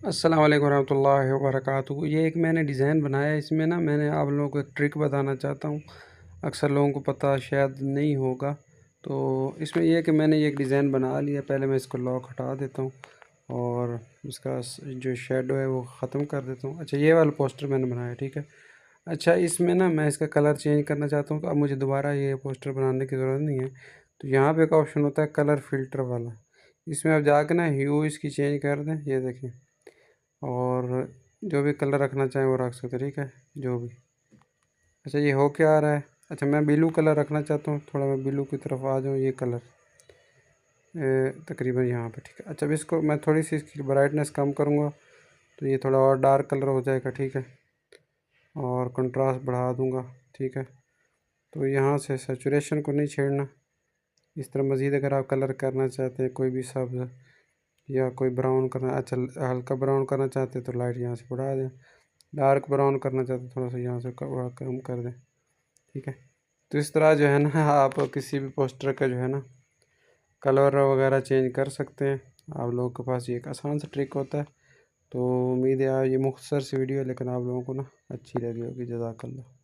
السلام علیکم ورحمۃ اللہ وبرکاتہ۔ یہ ایک میں نے ڈیزائن بنایا ہے، اس میں نا میں نے آپ لوگوں کو ایک ٹرک بتانا چاہتا ہوں، اکثر لوگوں کو پتہ شاید نہیں ہوگا۔ تو اس میں یہ ہے کہ میں نے یہ ایک ڈیزائن بنا لیا، پہلے میں اس کو لاک ہٹا دیتا ہوں اور اس کا جو شیڈو ہے وہ ختم کر دیتا ہوں۔ اچھا، یہ والا پوسٹر میں نے بنایا ہے، ٹھیک ہے۔ اچھا، اس میں نا میں اس کا کلر چینج کرنا چاہتا ہوں، تو اب مجھے دوبارہ یہ پوسٹر بنانے کی ضرورت نہیں ہے۔ تو یہاں پہ ایک آپشن ہوتا ہے کلر فلٹر والا، اس میں اب جا کے نا ہیو اس کی چینج کر دیں، یہ دیکھیں، اور جو بھی کلر رکھنا چاہیں وہ رکھ سکتے، ٹھیک ہے، جو بھی۔ اچھا، یہ ہو کیا آ رہا ہے؟ اچھا، میں بلو کلر رکھنا چاہتا ہوں، تھوڑا میں بلو کی طرف آ جاؤں، یہ کلر تقریباً یہاں پہ، ٹھیک ہے۔ اچھا، اب اس کو میں تھوڑی سی اس کی برائٹنس کم کروں گا تو یہ تھوڑا اور ڈارک کلر ہو جائے گا، ٹھیک ہے، اور کنٹراسٹ بڑھا دوں گا، ٹھیک ہے۔ تو یہاں سے سیچوریشن کو نہیں چھیڑنا، اس طرح مزید اگر آپ کلر کرنا چاہتے ہیں کوئی بھی سبز یا کوئی براؤن کرنا، اچھا ہلکا براؤن کرنا چاہتے ہیں تو لائٹ یہاں سے بڑھا دیں، ڈارک براؤن کرنا چاہتے ہیں تھوڑا سا یہاں سے کم کر دیں، ٹھیک ہے۔ تو اس طرح جو ہے نا آپ کسی بھی پوسٹر کا جو ہے نا کلر وغیرہ چینج کر سکتے ہیں۔ آپ لوگوں کے پاس یہ ایک آسان سا ٹرک ہوتا ہے۔ تو امید ہے یہ مختصر سی ویڈیو ہے، لیکن آپ لوگوں کو نا اچھی لگی ہوگی۔ جزاک اللہ۔